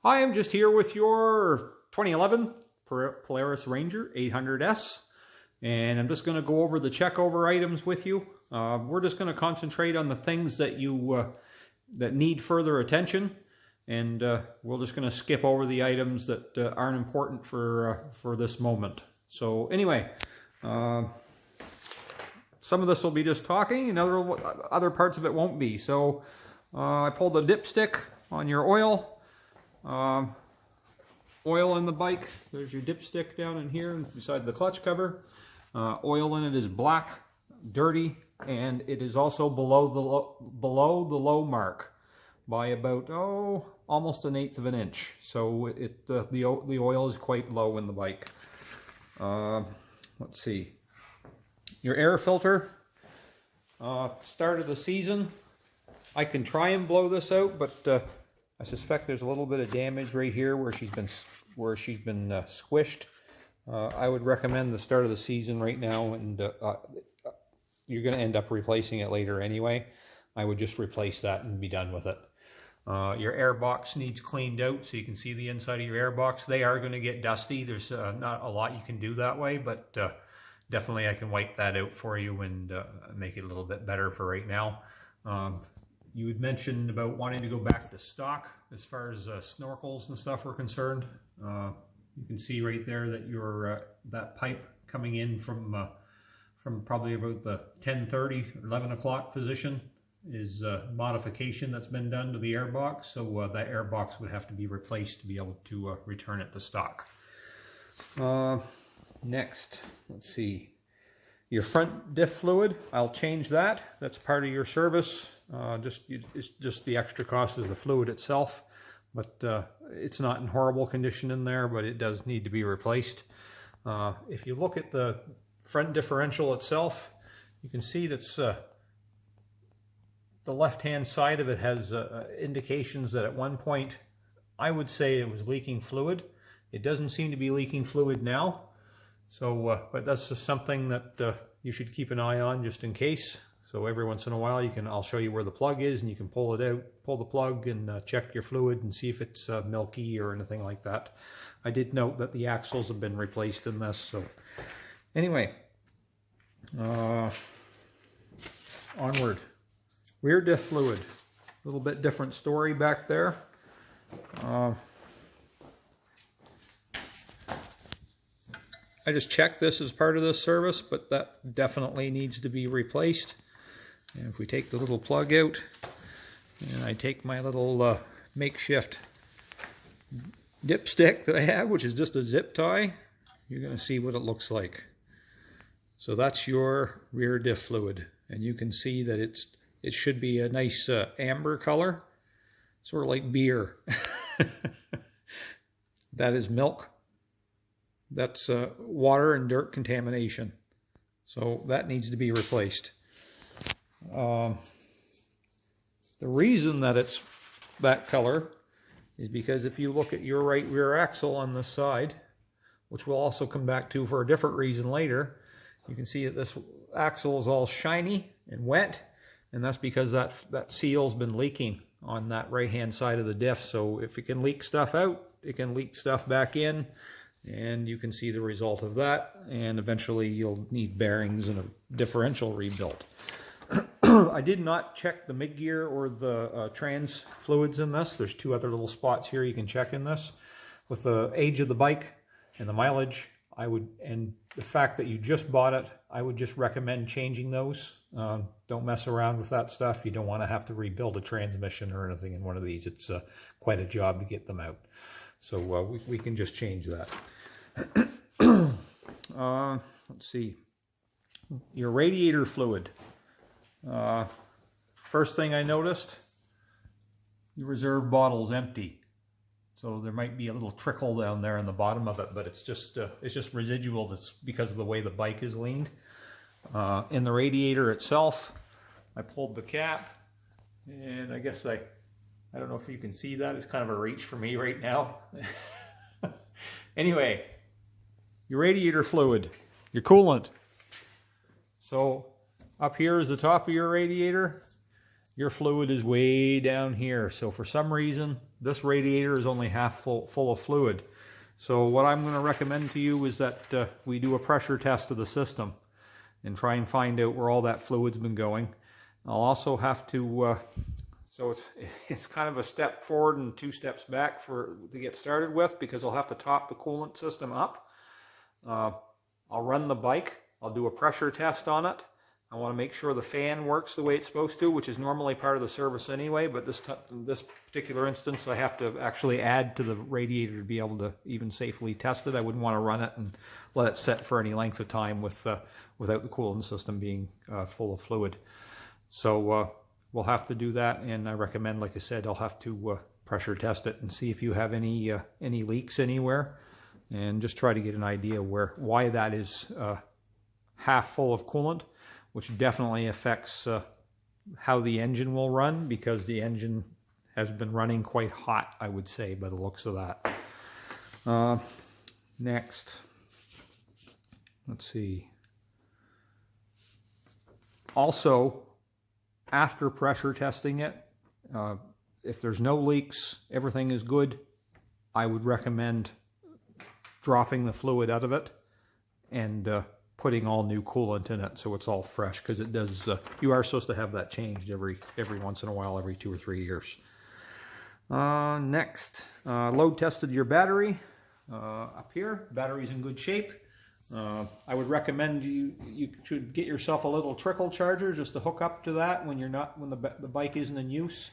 Hi, I'm just here with your 2011 Polaris RZR800S, and I'm just going to go over the checkover items with you. We're just going to concentrate on the things that that need further attention, and we're just going to skip over the items that aren't important for this moment. So anyway, some of this will be just talking, and other parts of it won't be. So I pulled the dipstick on your oil. Oil in the bike. There's your dipstick down in here beside the clutch cover. Oil in it is black, dirty, and it is also below the low mark by about almost 1/8 of an inch. So the oil is quite low in the bike. Let's see. Your air filter. Start of the season. I can try and blow this out, but I suspect there's a little bit of damage right here where she's been squished. I would recommend the start of the season right now, and you're going to end up replacing it later anyway. I would just replace that and be done with it. Your air box needs cleaned out, so you can see the inside of your air box. They are going to get dusty. There's not a lot you can do that way, but definitely I can wipe that out for you and make it a little bit better for right now. You had mentioned about wanting to go back to stock as far as snorkels and stuff are concerned. You can see right there that your that pipe coming in from probably about the 10:30, 11 o'clock position is a modification that's been done to the airbox. So that airbox would have to be replaced to be able to return it to stock. Next, let's see. Your front diff fluid, I'll change that. That's part of your service. It's just the extra cost is the fluid itself, but it's not in horrible condition in there, but it does need to be replaced. If you look at the front differential itself, you can see that's the left-hand side of it has indications that at one point I would say it was leaking fluid. It doesn't seem to be leaking fluid now. So, but that's just something that you should keep an eye on just in case. So every once in a while I'll show you where the plug is, and you can pull it out, pull the plug and check your fluid and see if it's milky or anything like that. I did note that the axles have been replaced in this. So anyway, onward. Rear diff fluid, a little bit different story back there. I just checked this as part of this service, but that definitely needs to be replaced. And if we take the little plug out, and I take my little makeshift dipstick that I have, which is just a zip tie, you're going to see what it looks like. So that's your rear diff fluid, and you can see that it should be a nice amber color, sort of like beer. That is milk. That's water and dirt contamination. So that needs to be replaced. The reason that it's that color is because if you look at your right rear axle on this side, which we'll also come back to for a different reason later, you can see that this axle is all shiny and wet, and that's because that seal's been leaking on that right-hand side of the diff. So if it can leak stuff out, it can leak stuff back in, and you can see the result of that, and eventually you'll need bearings and a differential rebuilt. I did not check the mid-gear or the trans fluids in this. There's two other little spots here you can check in this. With the age of the bike and the mileage, and the fact that you just bought it, I would just recommend changing those. Don't mess around with that stuff. You don't want to have to rebuild a transmission or anything in one of these. It's quite a job to get them out. So we can just change that. Let's see. Your radiator fluid. First thing I noticed, your reserve bottle's empty. So there might be a little trickle down there in the bottom of it, but it's just residual. That's because of the way the bike is leaned. In the radiator itself, I pulled the cap, and I guess I don't know if you can see that. It's kind of a reach for me right now. Anyway, your radiator fluid, your coolant. So up here is the top of your radiator, your fluid is way down here. So for some reason, this radiator is only half full of fluid. So what I'm going to recommend to you is that we do a pressure test of the system and try and find out where all that fluid's been going. I'll also have to, so it's kind of a step forward and 2 steps back to get started with, because I'll have to top the coolant system up. I'll run the bike. I'll do a pressure test on it. I want to make sure the fan works the way it's supposed to, which is normally part of the service anyway, but this particular instance I have to actually add to the radiator to be able to even safely test it. I wouldn't want to run it and let it set for any length of time without the coolant system being full of fluid. So we'll have to do that, and I recommend, like I said, I'll have to pressure test it and see if you have any leaks anywhere, and just try to get an idea why that is half full of coolant, which definitely affects how the engine will run, because the engine has been running quite hot, I would say, by the looks of that. Next, let's see. Also, after pressure testing it, if there's no leaks, everything is good, I would recommend dropping the fluid out of it and putting all new coolant in it so it's all fresh, because it does. You are supposed to have that changed every once in a while, every 2 or 3 years. Next, load tested your battery up here. Battery's in good shape. I would recommend you should get yourself a little trickle charger just to hook up to that when the bike isn't in use.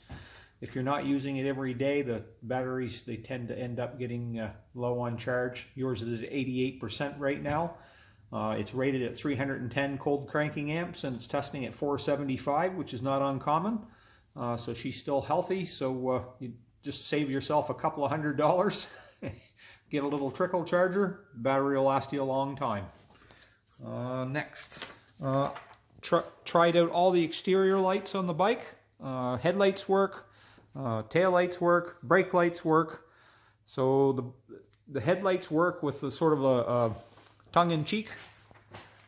If you're not using it every day, the batteries, they tend to end up getting low on charge. Yours is at 88% right now. It's rated at 310 cold cranking amps, and it's testing at 475, which is not uncommon. So she's still healthy. So you just save yourself a couple of $100. Get a little trickle charger. Battery will last you a long time. Next, tried out all the exterior lights on the bike. Headlights work. Tail lights work. Brake lights work. So the headlights work with the sort of a tongue-in-cheek,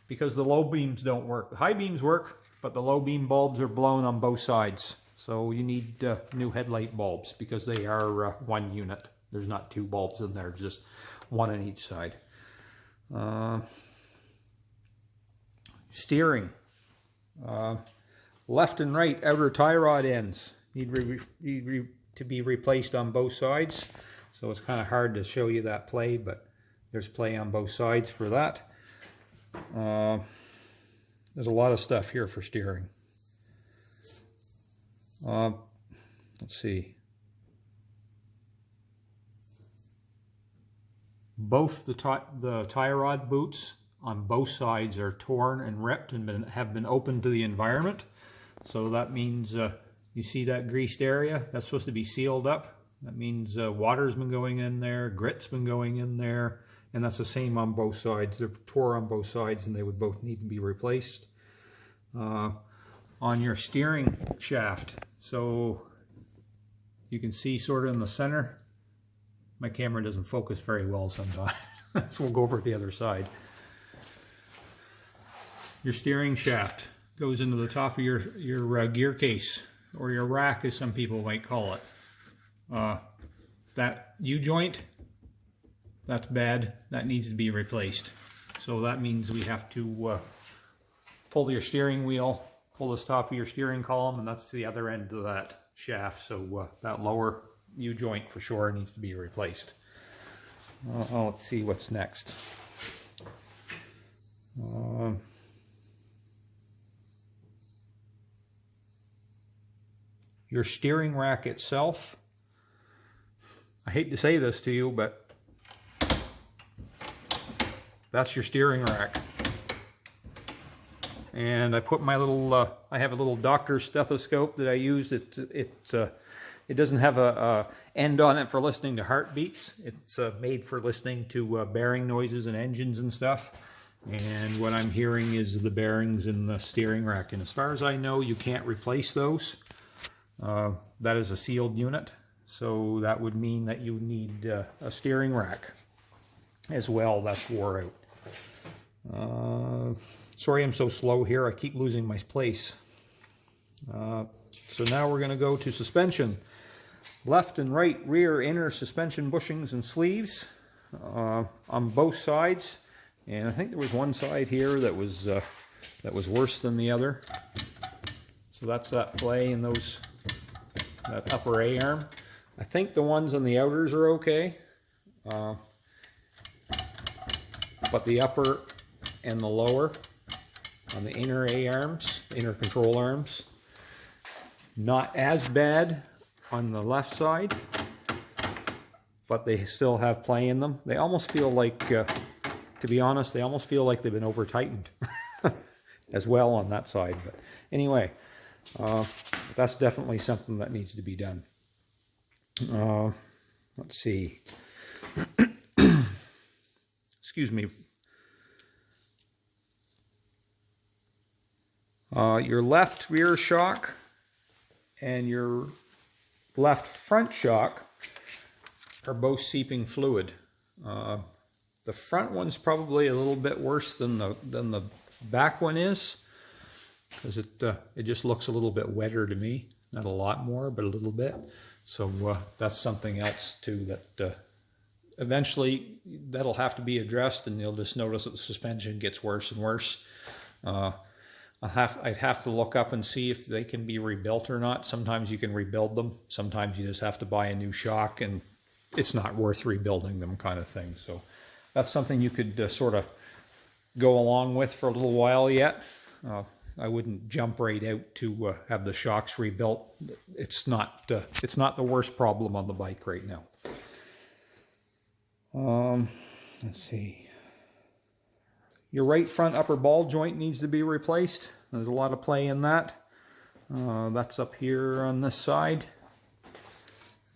because the low beams don't work. The high beams work, but the low beam bulbs are blown on both sides. So you need new headlight bulbs, because they are one unit. There's not 2 bulbs in there, just one on each side. Steering. Left and right outer tie rod ends need to be replaced on both sides. So it's kind of hard to show you that play, but there's play on both sides for that. There's a lot of stuff here for steering. Let's see. Both the tie rod boots on both sides are torn and ripped and have been open to the environment. So that means you see that greased area? That's supposed to be sealed up. That means water's been going in there, grit's been going in there, and that's the same on both sides. They're tore on both sides, and they would both need to be replaced. On your steering shaft, so you can see sort of in the center. My camera doesn't focus very well sometimes, so we'll go over to the other side. Your steering shaft goes into the top of your gear case, or your rack, as some people might call it. That U-joint, that's bad. That needs to be replaced. So that means we have to pull your steering wheel, pull this top of your steering column, and that's to the other end of that shaft. So that lower U-joint for sure needs to be replaced. Let's see what's next. Your steering rack itself, I hate to say this to you, but that's your steering rack. And I put my little, I have a little doctor's stethoscope that I used. It doesn't have a end on it for listening to heartbeats. It's made for listening to bearing noises and engines and stuff. And what I'm hearing is the bearings in the steering rack. And as far as I know, you can't replace those. That is a sealed unit. So that would mean that you need a steering rack as well. That's wore out. Sorry I'm so slow here. I keep losing my place. So now we're going to go to suspension. Left and right rear inner suspension bushings and sleeves on both sides. And I think there was one side here that was worse than the other. So that's that play in that upper A-arm. I think the ones on the outers are okay. But the upper and the lower on the inner A-arms, inner control arms, not as bad on the left side, but they still have play in them. They almost feel like, to be honest, they almost feel like they've been over tightened as well on that side. But anyway, that's definitely something that needs to be done. Let's see. Excuse me. Your left rear shock and your left front shock are both seeping fluid. The front one's probably a little bit worse than the back one is, because it just looks a little bit wetter to me. Not a lot more, but a little bit. So that's something else too that eventually that'll have to be addressed, and you'll just notice that the suspension gets worse and worse. I'd have to look up and see if they can be rebuilt or not. Sometimes you can rebuild them. Sometimes you just have to buy a new shock, and it's not worth rebuilding them, kind of thing. So that's something you could sort of go along with for a little while yet. I wouldn't jump right out to have the shocks rebuilt. It's not the worst problem on the bike right now. Let's see. Your right front upper ball joint needs to be replaced. There's a lot of play in that. That's up here on this side.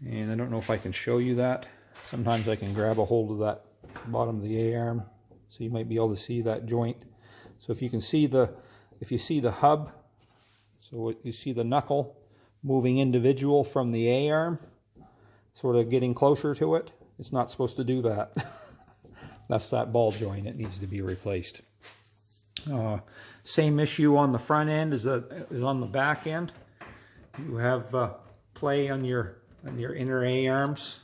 And I don't know if I can show you that. Sometimes I can grab a hold of that bottom of the A-arm, so you might be able to see that joint. So if you can see if you see the hub, so you see the knuckle moving individual from the A-arm, sort of getting closer to it. It's not supposed to do that. That's that ball joint. It needs to be replaced. Same issue on the front end as on the back end. You have play on your inner A-arms.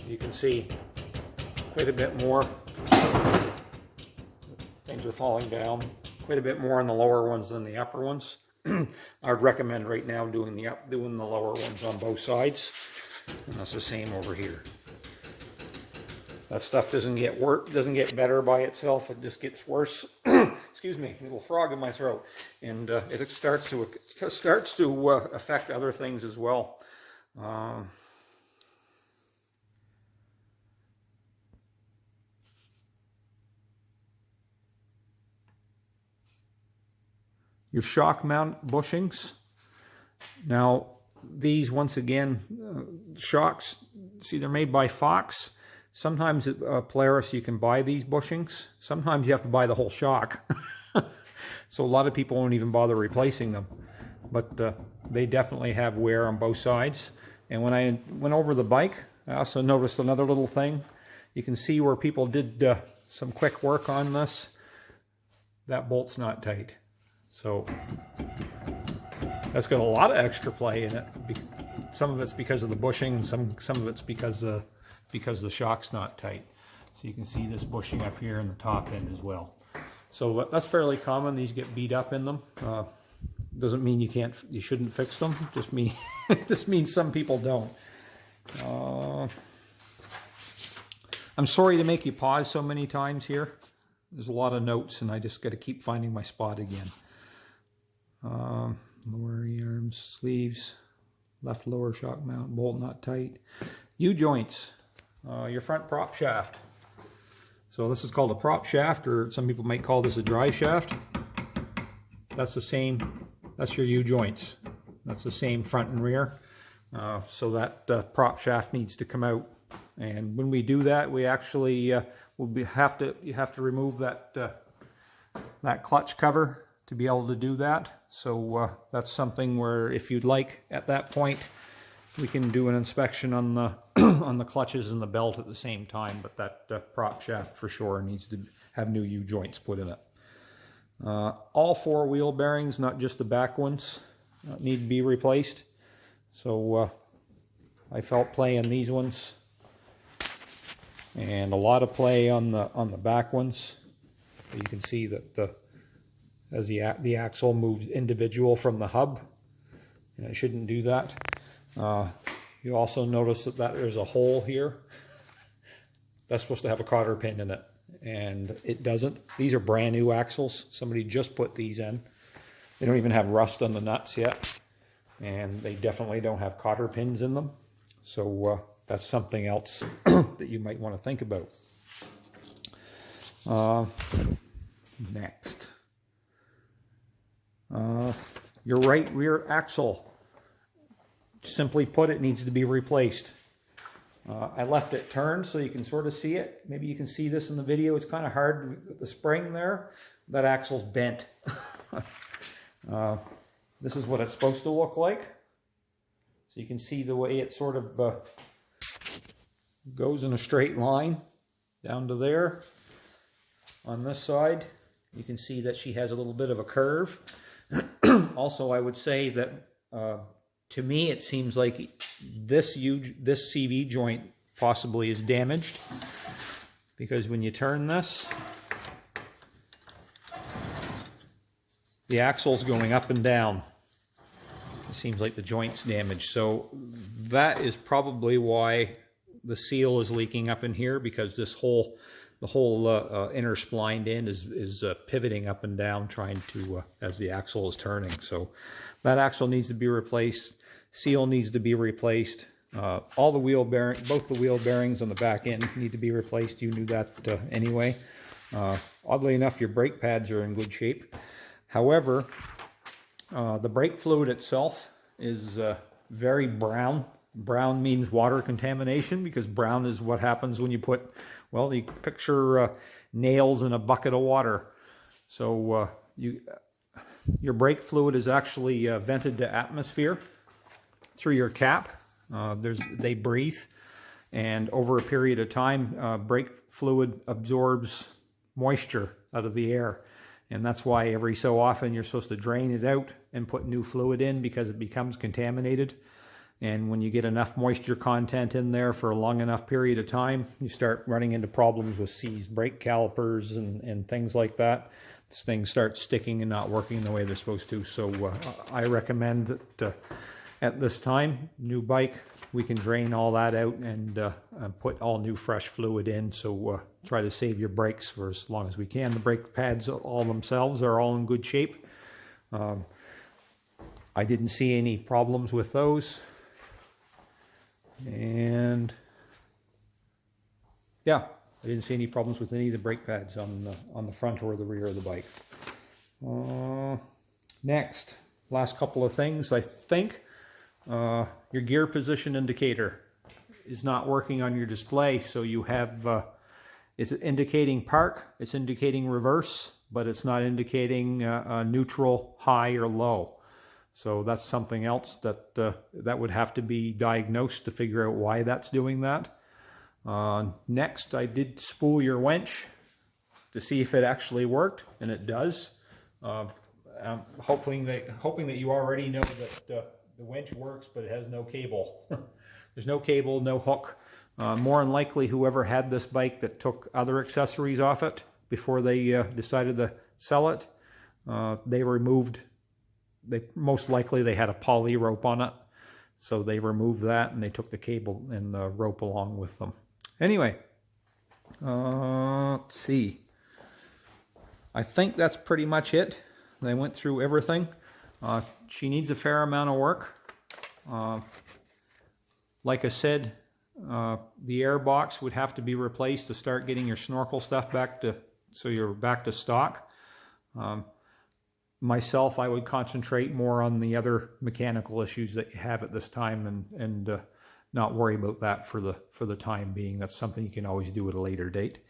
You can see quite a bit more. Things are falling down. Quite a bit more on the lower ones than the upper ones. I'd recommend right now doing the lower ones on both sides. And that's the same over here. That stuff doesn't get better by itself. It just gets worse. Excuse me, little frog in my throat, and it starts to affect other things as well. Your shock mount bushings. Now, these once again, shocks. See, they're made by Fox. Sometimes at Polaris you can buy these bushings. Sometimes you have to buy the whole shock. So a lot of people won't even bother replacing them. But they definitely have wear on both sides. And when I went over the bike, I also noticed another little thing. You can see where people did some quick work on this. That bolt's not tight. So that's got a lot of extra play in it. Some of it's because of the bushing, and some of it's because the shock's not tight. So you can see this bushing up here in the top end as well. So that's fairly common. These get beat up in them. Doesn't mean you shouldn't fix them. Just means some people don't. I'm sorry to make you pause so many times here. There's a lot of notes, and I just got to keep finding my spot again. Lower arms, sleeves, left lower shock mount, bolt not tight. U-joints. Your front prop shaft. So this is called a prop shaft, or some people might call this a drive shaft. That's the same, that's your U-joints. That's the same front and rear. So that prop shaft needs to come out. And when we do that, we actually you have to remove that clutch cover to be able to do that. So that's something where, if you'd like, at that point, we can do an inspection on the on the clutches and the belt at the same time. But that prop shaft for sure needs to have new U-joints put in it. All 4 wheel bearings, not just the back ones, need to be replaced. So I felt play on these ones, and a lot of play on the back ones. You can see that as the axle moves individual from the hub, and it shouldn't do that. You also notice that there's a hole here. That's supposed to have a cotter pin in it, and it doesn't. These are brand new axles. Somebody just put these in. They don't even have rust on the nuts yet, and they definitely don't have cotter pins in them. So that's something else that you might want to think about. Next, your right rear axle. Simply put, it needs to be replaced. I left it turned so you can sort of see it. Maybe you can see this in the video. It's kind of hard with the spring there. That axle's bent. This is what it's supposed to look like. So you can see the way it sort of goes in a straight line down to there. On this side, you can see that she has a little bit of a curve. Also, I would say that to me, it seems like this CV joint possibly is damaged, because when you turn this, the axle's going up and down. It seems like the joint's damaged. So that is probably why the seal is leaking up in here, because the whole inner splined end is pivoting up and down, trying to as the axle is turning. So that axle needs to be replaced. Seal needs to be replaced. All the wheel bearing, both the wheel bearings on the back end need to be replaced. You knew that anyway. Oddly enough, your brake pads are in good shape. However, the brake fluid itself is very brown. Brown means water contamination, because brown is what happens when you put, well, you picture nails in a bucket of water. So your brake fluid is actually vented to atmosphere through your cap. They breathe, and over a period of time, brake fluid absorbs moisture out of the air. And that's why every so often you're supposed to drain it out and put new fluid in, because it becomes contaminated. And when you get enough moisture content in there for a long enough period of time, you start running into problems with seized brake calipers and things like that. This thing starts sticking and not working the way they're supposed to. So I recommend that at this time, new bike, we can drain all that out and put all new fresh fluid in. So try to save your brakes for as long as we can. The brake pads all themselves are all in good shape. I didn't see any problems with those. And yeah, I didn't see any problems with any of the brake pads on the front or the rear of the bike. Next, last couple of things. I think your gear position indicator is not working on your display. So you have, it's indicating park, it's indicating reverse, but it's not indicating neutral, high, or low. So that's something else that that would have to be diagnosed to figure out why that's doing that. Next, I did spool your winch to see if it actually worked, and it does. I'm hoping that you already know that the winch works, but it has no cable. There's no cable, no hook. More than likely, whoever had this bike that took other accessories off it before they decided to sell it, most likely they had a poly rope on it, so they removed that and they took the cable and the rope along with them. Anyway, let's see. I think that's pretty much it. They went through everything. She needs a fair amount of work. Like I said, the air box would have to be replaced to start getting your snorkel stuff so you're back to stock. Myself, I would concentrate more on the other mechanical issues that you have at this time and not worry about that for the time being. That's something you can always do at a later date.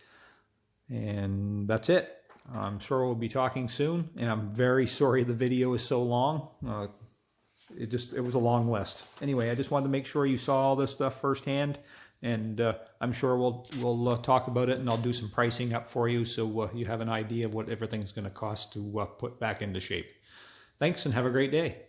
And that's it. I'm sure we'll be talking soon, and I'm very sorry the video is so long. It was a long list. Anyway, I just wanted to make sure you saw all this stuff firsthand and I'm sure we'll talk about it, and I'll do some pricing up for you so you have an idea of what everything's going to cost to put back into shape. Thanks, and have a great day.